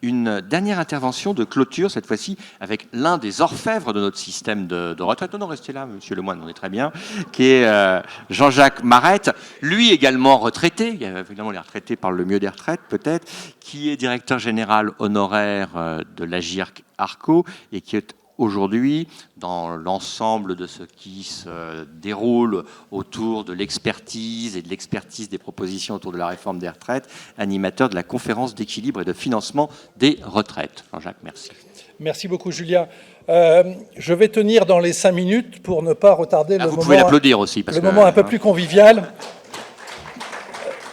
Une dernière intervention de clôture, cette fois-ci, avec l'un des orfèvres de notre système de retraite. Non, restez là, monsieur Lemoine, on est très bien, qui est Jean-Jacques Marette, lui également retraité, évidemment les retraités parlent le mieux des retraites peut-être, qui est directeur général honoraire de l'Agirc Arco et qui est aujourd'hui, dans l'ensemble de ce qui se déroule autour de l'expertise et de l'expertise des propositions autour de la réforme des retraites, animateur de la conférence d'équilibre et de financement des retraites. Jean-Jacques, merci. Merci beaucoup, Julien. Je vais tenir dans les 5 minutes pour ne pas retarder vous pouvez l'applaudir aussi, parce le moment un peu plus convivial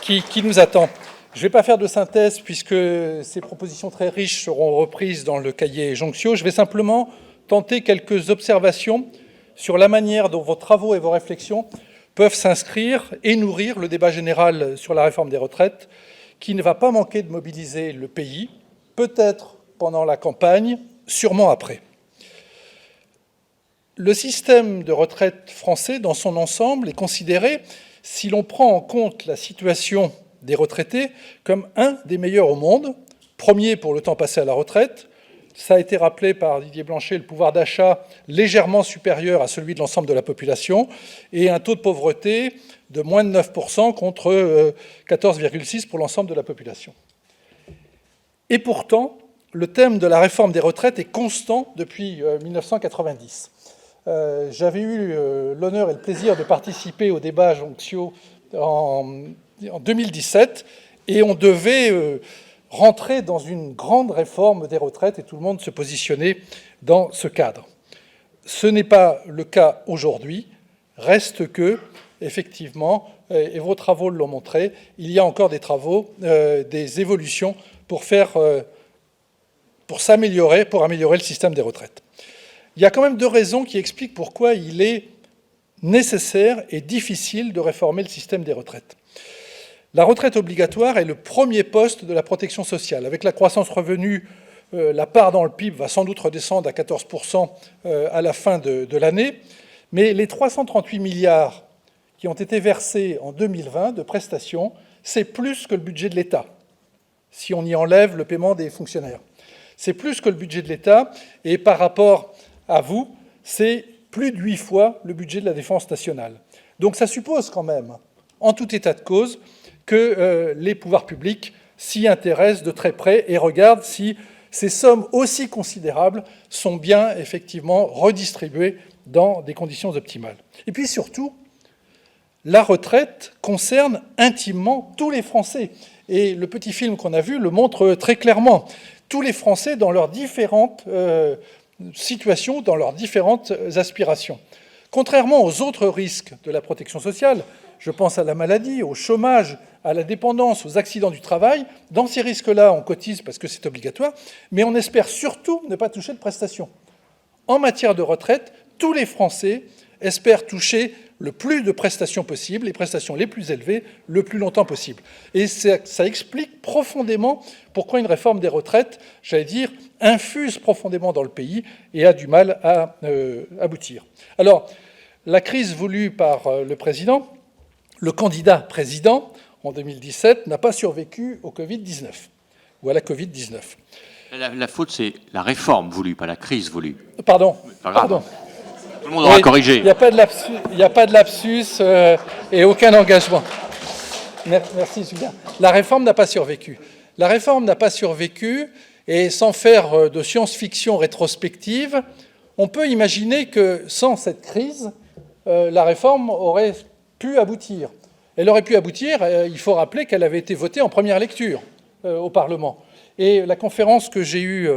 qui nous attend. Je ne vais pas faire de synthèse puisque ces propositions très riches seront reprises dans le cahier Jonxiot. Je vais simplement tenter quelques observations sur la manière dont vos travaux et vos réflexions peuvent s'inscrire et nourrir le débat général sur la réforme des retraites, qui ne va pas manquer de mobiliser le pays, peut-être pendant la campagne, sûrement après. Le système de retraite français, dans son ensemble, est considéré, si l'on prend en compte la situation des retraités, comme un des meilleurs au monde, premier pour le temps passé à la retraite. Ça a été rappelé par Didier Blanchet, le pouvoir d'achat légèrement supérieur à celui de l'ensemble de la population et un taux de pauvreté de moins de 9% contre 14,6% pour l'ensemble de la population. Et pourtant, le thème de la réforme des retraites est constant depuis 1990. J'avais eu l'honneur et le plaisir de participer au débat Jonxiot en 2017 et on devait rentrer dans une grande réforme des retraites et tout le monde se positionnait dans ce cadre. Ce n'est pas le cas aujourd'hui, reste que, effectivement, et vos travaux l'ont montré, il y a encore des travaux, des évolutions pour améliorer le système des retraites. Il y a quand même 2 raisons qui expliquent pourquoi il est nécessaire et difficile de réformer le système des retraites. La retraite obligatoire est le premier poste de la protection sociale. Avec la croissance revenu, la part dans le PIB va sans doute redescendre à 14% à la fin de l'année, mais les 338 milliards qui ont été versés en 2020 de prestations, c'est plus que le budget de l'État, si on y enlève le paiement des fonctionnaires. C'est plus que le budget de l'État, et par rapport à vous, c'est plus de 8 fois le budget de la Défense nationale. Donc ça suppose quand même, en tout état de cause, que les pouvoirs publics s'y intéressent de très près et regardent si ces sommes aussi considérables sont bien effectivement redistribuées dans des conditions optimales. Et puis surtout, la retraite concerne intimement tous les Français. Et le petit film qu'on a vu le montre très clairement. Tous les Français dans leurs différentes situations, dans leurs différentes aspirations. Contrairement aux autres risques de la protection sociale, je pense à la maladie, au chômage, à la dépendance, aux accidents du travail. Dans ces risques-là, on cotise parce que c'est obligatoire, mais on espère surtout ne pas toucher de prestations. En matière de retraite, tous les Français espèrent toucher le plus de prestations possible, les prestations les plus élevées, le plus longtemps possible. Et ça explique profondément pourquoi une réforme des retraites, j'allais dire, infuse profondément dans le pays et a du mal à aboutir. Alors, la crise voulue par le président, le candidat président, en 2017, n'a pas survécu au Covid-19, ou à la Covid-19. La faute, c'est la réforme voulue, pas la crise voulue. Pardon. Tout le monde aura corrigé. Il n'y a pas de lapsus et aucun engagement. Merci, Julien. La réforme n'a pas survécu. La réforme n'a pas survécu, et sans faire de science-fiction rétrospective, on peut imaginer que sans cette crise, la réforme aurait pu aboutir. Elle aurait pu aboutir, il faut rappeler qu'elle avait été votée en première lecture au Parlement. Et la conférence que j'ai eu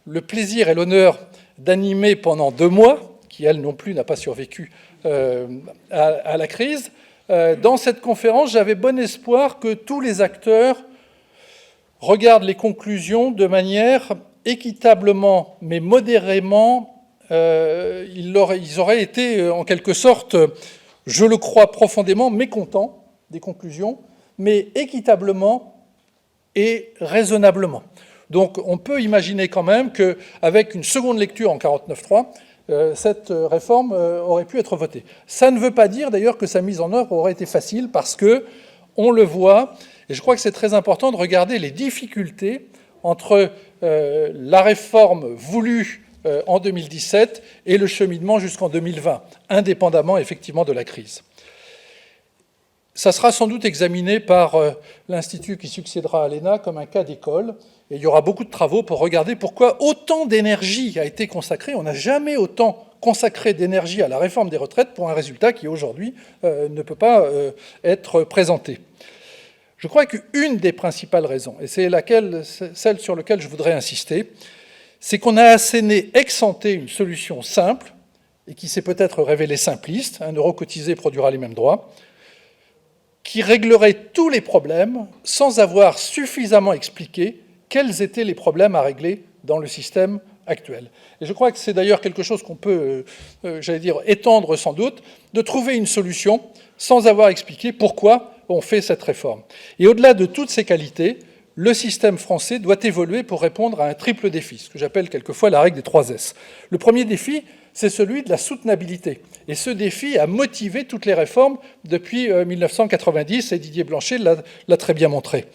le plaisir et l'honneur d'animer pendant 2 mois, qui, elle non plus, n'a pas survécu à la crise, dans cette conférence, j'avais bon espoir que tous les acteurs regardent les conclusions de manière équitablement, mais modérément. Ils auraient été, en quelque sorte, je le crois profondément, mécontents des conclusions, mais équitablement et raisonnablement. Donc on peut imaginer quand même qu'avec une seconde lecture en 49.3, cette réforme aurait pu être votée. Ça ne veut pas dire d'ailleurs que sa mise en œuvre aurait été facile, parce que, on le voit, et je crois que c'est très important de regarder les difficultés entre la réforme voulue en 2017 et le cheminement jusqu'en 2020, indépendamment effectivement de la crise. Ça sera sans doute examiné par l'Institut qui succédera à l'ENA comme un cas d'école, et il y aura beaucoup de travaux pour regarder pourquoi autant d'énergie a été consacrée. On n'a jamais autant consacré d'énergie à la réforme des retraites pour un résultat qui aujourd'hui ne peut pas être présenté. Je crois qu'une des principales raisons, et c'est celle sur laquelle je voudrais insister, c'est qu'on a asséné ex ante une solution simple, et qui s'est peut-être révélée simpliste, 1 euro cotisé produira les mêmes droits, qui réglerait tous les problèmes sans avoir suffisamment expliqué quels étaient les problèmes à régler dans le système actuel. Et je crois que c'est d'ailleurs quelque chose qu'on peut, étendre sans doute, de trouver une solution sans avoir expliqué pourquoi on fait cette réforme. Et au-delà de toutes ces qualités, le système français doit évoluer pour répondre à un triple défi, ce que j'appelle quelquefois la règle des 3 S. Le premier défi, c'est celui de la soutenabilité. Et ce défi a motivé toutes les réformes depuis 1990, et Didier Blanchet l'a très bien montré.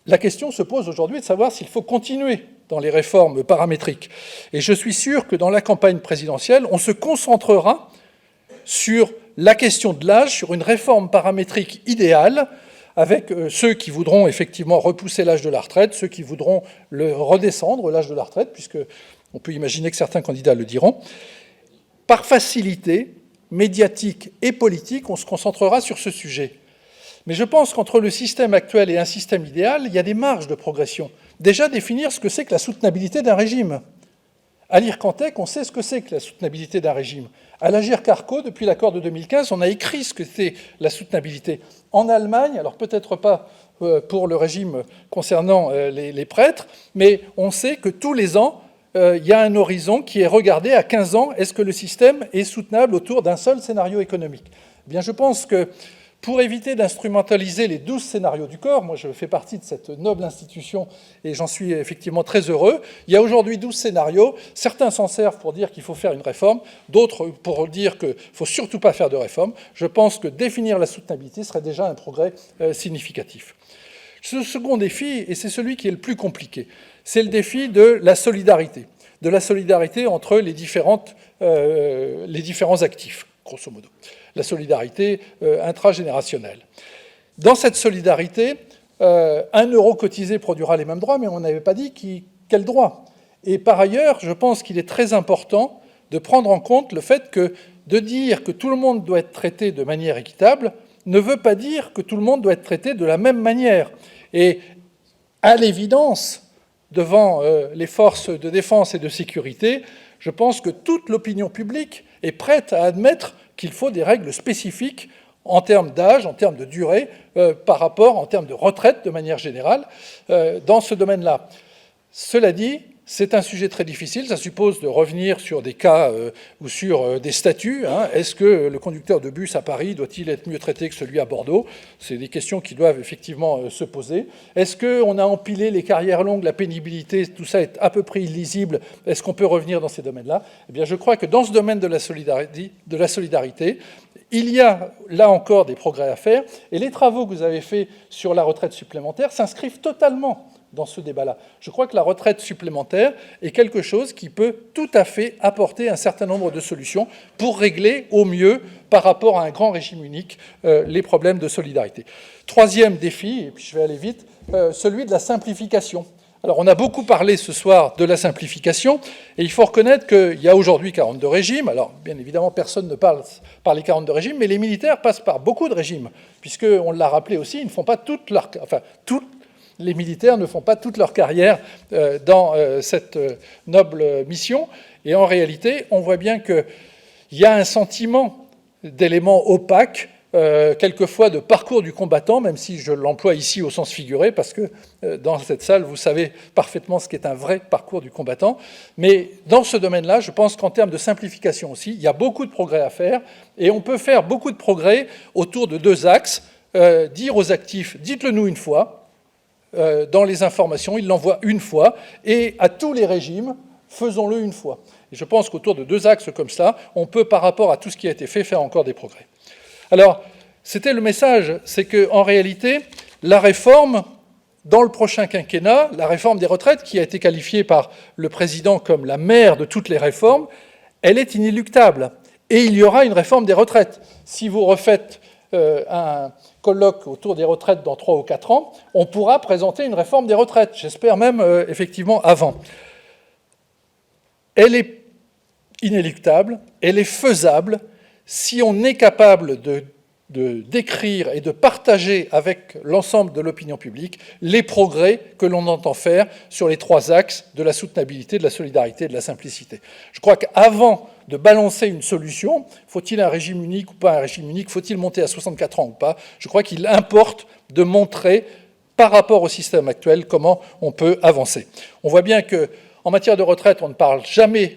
La question se pose aujourd'hui de savoir s'il faut continuer dans les réformes paramétriques. Et je suis sûr que dans la campagne présidentielle, on se concentrera sur la question de l'âge, sur une réforme paramétrique idéale, avec ceux qui voudront effectivement repousser l'âge de la retraite, ceux qui voudront le redescendre, l'âge de la retraite, puisque on peut imaginer que certains candidats le diront. Par facilité médiatique et politique, on se concentrera sur ce sujet. Mais je pense qu'entre le système actuel et un système idéal, il y a des marges de progression. Déjà, définir ce que c'est que la soutenabilité d'un régime. À l'IRCANTEC, on sait ce que c'est que la soutenabilité d'un régime. À l'Agirc-Arrco, depuis l'accord de 2015, on a écrit ce que c'est la soutenabilité. En Allemagne, alors peut-être pas pour le régime concernant les prêtres, mais on sait que tous les ans, il y a un horizon qui est regardé à 15 ans. Est-ce que le système est soutenable autour d'un seul scénario économique ? Eh bien, je pense que pour éviter d'instrumentaliser les 12 scénarios du corps, moi je fais partie de cette noble institution et j'en suis effectivement très heureux, il y a aujourd'hui 12 scénarios, certains s'en servent pour dire qu'il faut faire une réforme, d'autres pour dire qu'il ne faut surtout pas faire de réforme. Je pense que définir la soutenabilité serait déjà un progrès significatif. Ce second défi, et c'est celui qui est le plus compliqué, c'est le défi de la solidarité entre les différents actifs, grosso modo. La solidarité intragénérationnelle. Dans cette solidarité, 1 euro cotisé produira les mêmes droits, mais on n'avait pas dit quels droits. Et par ailleurs, je pense qu'il est très important de prendre en compte le fait que de dire que tout le monde doit être traité de manière équitable ne veut pas dire que tout le monde doit être traité de la même manière. Et à l'évidence, devant les forces de défense et de sécurité, je pense que toute l'opinion publique est prête à admettre qu'il faut des règles spécifiques en termes d'âge, en termes de durée, en termes de retraite de manière générale, dans ce domaine-là. Cela dit, c'est un sujet très difficile, ça suppose de revenir sur des cas ou sur des statuts. Est-ce que le conducteur de bus à Paris doit-il être mieux traité que celui à Bordeaux ? C'est des questions qui doivent effectivement se poser. Est-ce qu'on a empilé les carrières longues, la pénibilité, tout ça est à peu près illisible. Est-ce qu'on peut revenir dans ces domaines-là ? Eh bien, je crois que dans ce domaine de la solidarité, il y a là encore des progrès à faire, et les travaux que vous avez faits sur la retraite supplémentaire s'inscrivent totalement dans ce débat-là. Je crois que la retraite supplémentaire est quelque chose qui peut tout à fait apporter un certain nombre de solutions pour régler au mieux, par rapport à un grand régime unique, les problèmes de solidarité. Troisième défi, et puis je vais aller vite, celui de la simplification. Alors, on a beaucoup parlé ce soir de la simplification, et il faut reconnaître qu'il y a aujourd'hui 42 régimes. Alors, bien évidemment, personne ne parle par les 42 régimes, mais les militaires passent par beaucoup de régimes, puisqu'on l'a rappelé aussi, ils ne font pas les militaires ne font pas toute leur carrière dans cette noble mission. Et en réalité, on voit bien qu'il y a un sentiment d'éléments opaques, quelquefois de parcours du combattant, même si je l'emploie ici au sens figuré, parce que dans cette salle, vous savez parfaitement ce qu'est un vrai parcours du combattant. Mais dans ce domaine-là, je pense qu'en termes de simplification aussi, il y a beaucoup de progrès à faire, et on peut faire beaucoup de progrès autour de 2 axes. Dire aux actifs, dites-le nous une fois, dans les informations, ils l'envoient une fois, et à tous les régimes, faisons-le une fois. Et je pense qu'autour de 2 axes comme ça, on peut, par rapport à tout ce qui a été fait, faire encore des progrès. Alors, c'était le message, c'est qu'en réalité, la réforme dans le prochain quinquennat, la réforme des retraites, qui a été qualifiée par le président comme la mère de toutes les réformes, elle est inéluctable. Et il y aura une réforme des retraites. Si vous refaites un colloque autour des retraites dans 3 ou 4 ans, on pourra présenter une réforme des retraites. J'espère même, effectivement, avant. Elle est inéluctable, elle est faisable, si on est capable de décrire et de partager avec l'ensemble de l'opinion publique les progrès que l'on entend faire sur les 3 axes de la soutenabilité, de la solidarité et de la simplicité. Je crois qu'avant de balancer une solution, faut-il un régime unique ou pas un régime unique, faut-il monter à 64 ans ou pas, je crois qu'il importe de montrer, par rapport au système actuel, comment on peut avancer. On voit bien que en matière de retraite, on ne part jamais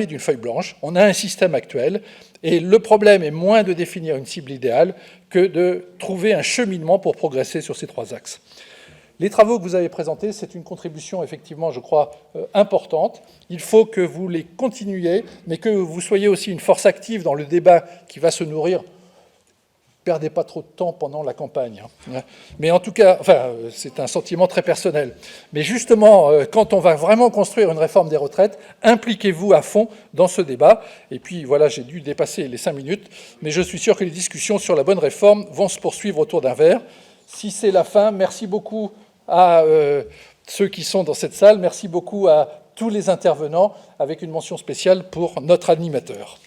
d'une feuille blanche. On a un système actuel et le problème est moins de définir une cible idéale que de trouver un cheminement pour progresser sur ces 3 axes. Les travaux que vous avez présentés, c'est une contribution effectivement, je crois, importante. Il faut que vous les continuiez, mais que vous soyez aussi une force active dans le débat qui va se nourrir. Perdez pas trop de temps pendant la campagne. Mais en tout cas, enfin, c'est un sentiment très personnel. Mais justement, quand on va vraiment construire une réforme des retraites, impliquez-vous à fond dans ce débat. Et puis voilà, j'ai dû dépasser les 5 minutes, mais je suis sûr que les discussions sur la bonne réforme vont se poursuivre autour d'un verre. Si c'est la fin, merci beaucoup à ceux qui sont dans cette salle, merci beaucoup à tous les intervenants, avec une mention spéciale pour notre animateur.